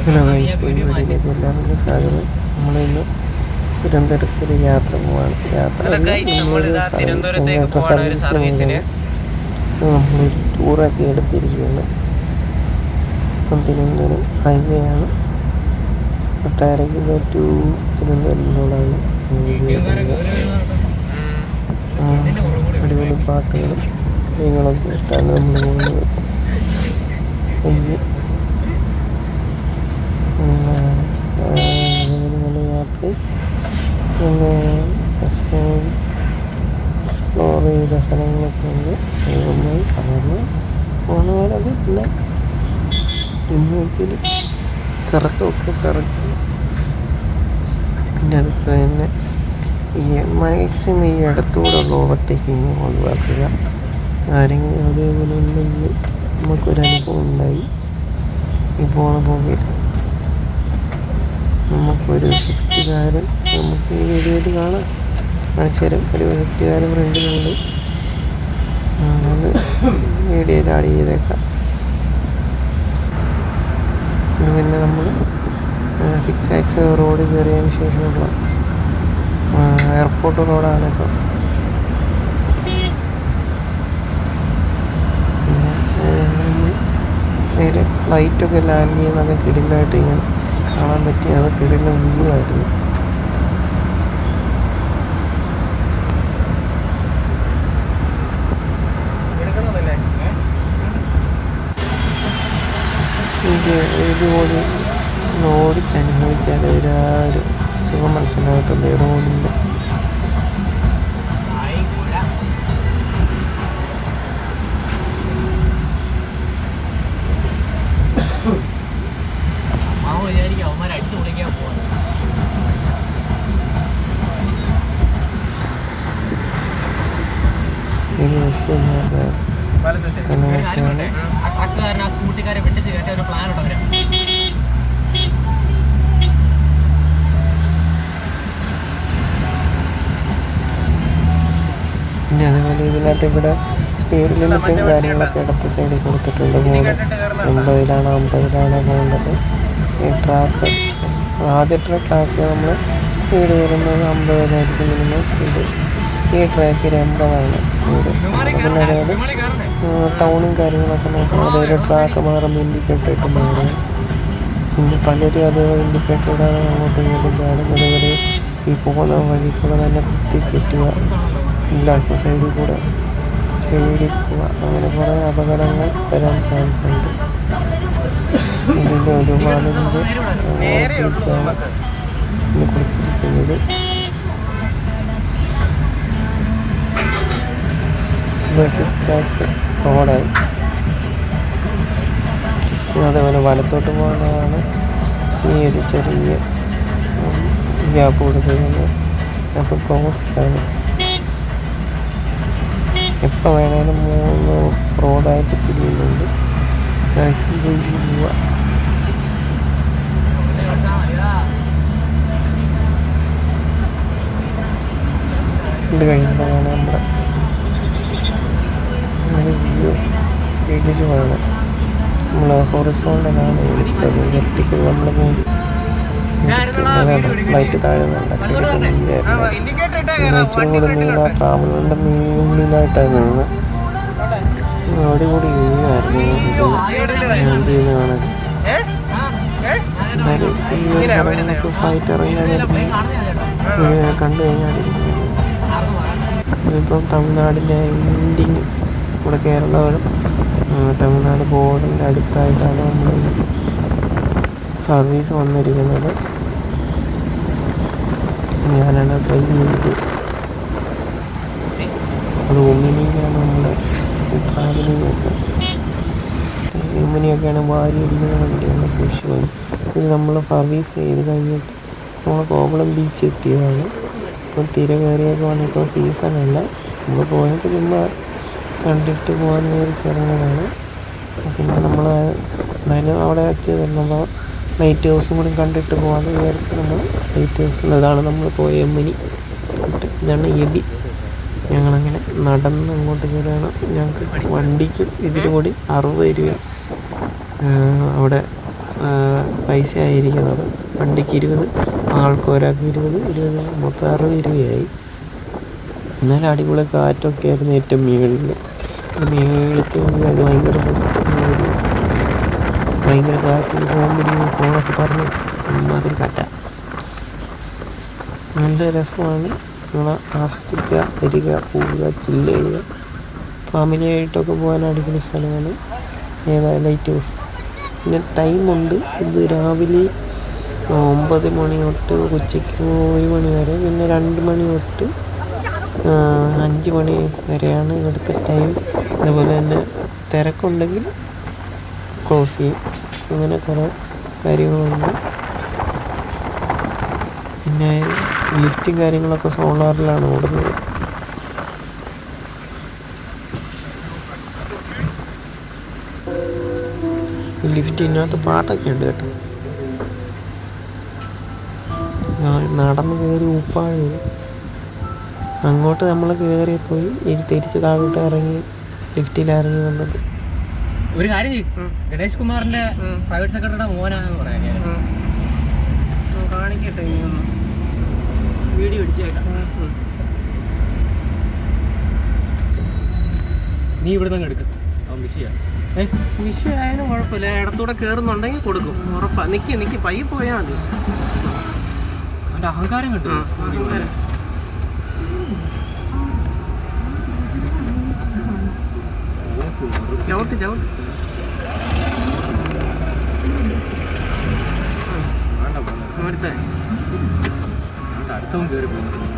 Hello guys, പുതിയ വീഡിയോയിലേക്ക് എല്ലാവർക്കും സ്വാഗതം. നമ്മളിന്ന് തിരുവനന്തപുരത്തൊരു യാത്ര പോവാണ്. യാത്ര നമ്മളൊരു സർവീസിന് നമ്മൾ ടൂറൊക്കെ എടുത്തിരിക്കുകയാണ്. ഇപ്പം തിരുവനന്തപുരം ഹൈവേ ആണ്. കൊട്ടാരക്കര ടു തിരുവനന്തപുരത്തിനോടാണ് അടിപൊളി പാട്ടുകളും കാര്യങ്ങളൊക്കെ ഇട്ടാണ് നമ്മൾ പോകുന്നത്. യാത്ര എക്സ്പ്ലോർ ചെയ്ത സ്ഥലങ്ങളൊക്കെ ഉണ്ട്. നന്നായി പകർന്ന് പോകുന്ന പോലൊക്കെ. പിന്നെ എന്ന് വെച്ചാൽ കറക്കമൊക്കെ കറക്കി. പിന്നെ അതുപോലെ തന്നെ ഈ മാക്സിമം ഈ ഇടത്തൂടെ ഉള്ള ഓവർടേക്കിങ് ഒഴിവാക്കുക. ആരെങ്കിലും അതേപോലെ ഉണ്ടെങ്കിൽ നമുക്കൊരനുഭവം ഉണ്ടായി. ഈ പോണ പോകിൽ നമുക്കൊരു ഷിഫ്റ്റുകാരൻ നമുക്ക് ഈ വീഡിയോയിൽ കാണിച്ചു തരും. ഒരു ഷിഫ്റ്റുകാരൻ ഫ്രണ്ടിലുണ്ട്. അത് വീഡിയോയിൽ ആഡ് ചെയ്തേക്കാം. പിന്നെ നമ്മൾ 6 ആക്സ് റോഡ് കയറിയതിന് ശേഷമുള്ള എയർപോർട്ട് റോഡാണ് ഇപ്പം. നേരെ ഫ്ലൈറ്റൊക്കെ ലാൻഡ് ചെയ്യുന്നതൊക്കെ കിടിലായിട്ട് ഇങ്ങനെ കാണാൻ പറ്റി. അത് കിടില വ്യൂ ആയിരുന്നു. എനിക്ക് ഇതുപോലെ ഓടിച്ചനുഭവിച്ചാൽ ഒരു സുഖം മനസ്സിലാകത്തുള്ളൂ. റോഡിൻ്റെ പിന്നെ അതുപോലെ ഇതിനകത്ത് ഇവിടെ സ്പീഡ് ലിമിറ്റും കാര്യങ്ങളൊക്കെ ഇടത്ത് സൈഡിൽ കൊടുത്തിട്ടുണ്ട്. ബോർഡ് 80-ലാണ് 50-ലാണ് പോകേണ്ടത്. ഈ ട്രാക്ക് ആദ്യത്തെ ട്രാക്ക് നമ്മൾ സ്പീഡ് വരുന്നത് 50-ആയിരിക്കും മിനിമം സ്പീഡ്. ഈ ട്രാക്കിൽ 80-ആണ് സ്പീഡ്. പിന്നെ അതായത് ടൗണും കാര്യങ്ങളൊക്കെ നോക്കണം. അതായത് ട്രാക്ക് മാറുമ്പോൾ ഇൻഡിക്കേറ്റർ ഇട്ട് മാറും. പിന്നെ പലരും അത് ഇൻഡിക്കേറ്റർ ഇടാതെ അങ്ങോട്ടും ഇങ്ങോട്ടും ചാടും. അതുപോലെ ഈ പോകുന്ന വഴി കൂടെ തന്നെ കുത്തി കെട്ടുക, ഇല്ലാത്ത സൈഡിൽ കൂടെ സൈഡിൽ പോവുക. അങ്ങനെ കുറേ അപകടങ്ങൾ വരാൻ ചാൻസ് ഉണ്ട്. ഇതിൻ്റെ ഒരുപാട് കൊടുത്തിരിക്കുന്നത് റോഡായി. അതേപോലെ വലത്തോട്ട് പോകുന്നതാണ് ഈ ഒരു ചെറിയ ഗ്യാപ്പ് കൊടുക്കുന്നത്. അപ്പോൾ ക്ലോസ്ഡാണ്. എപ്പോൾ വേണേലും 3 റോഡായിട്ട് തിരിയുന്നുണ്ട്. ഇത് കഴിയുമ്പോഴാണ് നമ്മുടെ വീട്ടിലുമാണ് നമ്മൾ ഹൊറിസോണ്ടലാണ് എടുത്തത്. വെർട്ടിക്കൽ നമ്മൾ പോയി ഫ്ലൈറ്റ് താഴെ ഇച്ചിരി കൂടെ നീള ട്രാവലറിൻ്റെ മുന്നിലായിട്ടാണ് നിന്ന് അവിടെ കൂടി വീഴായിരുന്നു കാണാൻ. എന്തായാലും ഈ ഒരു നമുക്ക് ഫ്ലൈറ്റ് ഇറങ്ങിയാൽ കണ്ടു കഴിഞ്ഞാൽ ഇപ്പം തമിഴ്നാടിൻ്റെ എൻഡിങ് ഇവിടെ കേരളവും തമിഴ്നാട് ബോർഡറിൻ്റെ അടുത്തായിട്ടാണ് നമ്മൾ സർവീസ് വന്നിരിക്കുന്നത്. ഞാനാണ് ട്രെയിൻ ചെയ്തത്. അത് ഒമിനിയിലാണ് നമ്മുടെ ട്രാവലിംഗ് ഒക്കെ. ഒമിനിയൊക്കെയാണ് വാരി അടിക്കുന്ന വണ്ടിയാണ്. സൂക്ഷിക്കുന്നത്. ഇത് നമ്മൾ സർവീസ് ചെയ്ത് കഴിഞ്ഞിട്ട് നമ്മൾ കോവളം ബീച്ച് എത്തിയതാണ്. ഇപ്പം തിര കയറിയേക്കുവാണ്. ഇപ്പോൾ സീസണല്ല. നമ്മൾ പോയിട്ട് ചുമ്മാ കണ്ടിട്ട് പോകാൻ വിചാരിച്ചിറങ്ങുന്നതാണ്. പിന്നെ നമ്മൾ എന്തായാലും അവിടെ എത്തിയതല്ലോ ലൈറ്റ് ഹൗസും കൂടി കണ്ടിട്ട് പോകാമെന്ന് വിചാരിച്ച് നമ്മൾ ലൈറ്റ് ഹൗസിൽ ഇതാണ് നമ്മൾ പോയ എമ്മിനി. ഇതാണ് എബി. ഞങ്ങളങ്ങനെ നടന്ന് അങ്ങോട്ട് കയറുകയാണ്. ഞങ്ങൾക്ക് വണ്ടിക്ക് ഇതിന് കൂടി 60 രൂപ അവിടെ പൈസ ആയിരിക്കുന്നത്. വണ്ടിക്ക് 20, ആൾക്ക് ഒരാൾക്ക് 20 മൊത്തം 60 രൂപയായി. എന്നാലും അടിപൊളി കാറ്റൊക്കെ ആയിരുന്നു ഏറ്റവും മുകളിൽ. മേളത്തെ അത് ഭയങ്കര റിസ്ക്, ഭയങ്കര കാറ്റ്, ഫോണൊക്കെ പറഞ്ഞ് അമ്മാതിരി കാറ്റാണ്. നല്ല രസമാണ്. നിങ്ങൾ ആസ്വദിക്കുക, വരിക, പോവുക, ചില്ല് ചെയ്യുക. ഫാമിലിയായിട്ടൊക്കെ പോകാൻ അടിപൊളി സ്ഥലമാണ് ലൈറ്റ് ഹൗസ്. പിന്നെ ടൈമുണ്ട്. ഇത് രാവിലെ 9 മണി തൊട്ട് ഉച്ചയ്ക്ക് 1 മണി വരെ, പിന്നെ 2 മണി തൊട്ട് 5 മണി വരെയാണ് ഇവിടുത്തെ ടൈം. അതുപോലെ തന്നെ തിരക്കുണ്ടെങ്കിൽ ക്ലോസ് ചെയ്യും. അങ്ങനെ കുറേ കാര്യങ്ങളുണ്ട്. പിന്നെ ലിഫ്റ്റും കാര്യങ്ങളൊക്കെ സോളാറിലാണ് ഓടുന്നത്. ലിഫ്റ്റിനകത്ത് പാട്ടൊക്കെ ഉണ്ട് കേട്ടോ. നടന്ന് കയറി ഉപ്പാഴ് അങ്ങോട്ട് നമ്മൾ കയറി പോയി തിരിച്ച് താഴോട്ട് ഇറങ്ങി ലിഫ്റ്റിലിറങ്ങി വന്നത്. ഒരു കാര്യം ചെയ്യും, ഗണേഷ് കുമാറിന്റെ പ്രൈവറ്റ് സെക്രട്ടറിയുടെ മോനാണെന്ന് പറയാൻ കാണിക്കട്ടെ, വീഡിയോ പിടിച്ചേക്കാം. നീ ഇവിടെ നിന്ന് എടുക്കും, അവൻ വിഷയമാണ്. വിഷയമായാലും കുഴപ്പമില്ല. ഇടത്തൂടെ കയറുന്നുണ്ടെങ്കിൽ കൊടുക്കും, ഉറപ്പാ. നിക്ക് പയ്യെ പോയാൽ മതി. അവൻ്റെ അഹങ്കാരം കിട്ടും. അഹങ്കാരം ചവിട്ട് അടുത്തവൻ കയറി പോകുന്നു.